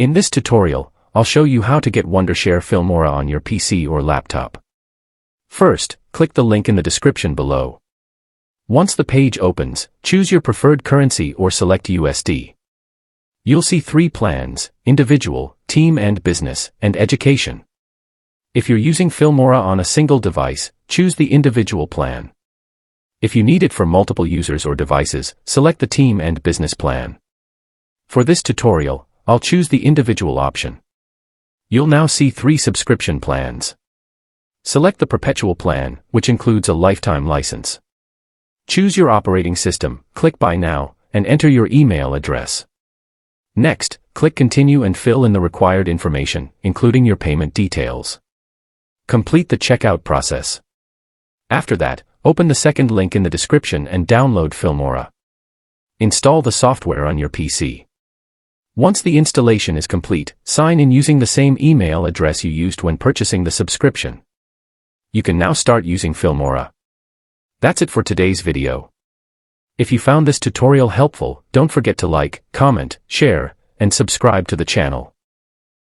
In this tutorial, I'll show you how to get Wondershare Filmora on your PC or laptop. First, click the link in the description below. Once the page opens, choose your preferred currency or select USD. You'll see 3 plans: individual, team and business, and education. If you're using Filmora on a single device, choose the individual plan. If you need it for multiple users or devices, select the team and business plan. For this tutorial, I'll choose the individual option. You'll now see 3 subscription plans. Select the perpetual plan, which includes a lifetime license. Choose your operating system, click Buy Now, and enter your email address. Next, click Continue and fill in the required information, including your payment details. Complete the checkout process. After that, open the second link in the description and download Filmora. Install the software on your PC. Once the installation is complete, sign in using the same email address you used when purchasing the subscription. You can now start using Filmora. That's it for today's video. If you found this tutorial helpful, don't forget to like, comment, share, and subscribe to the channel.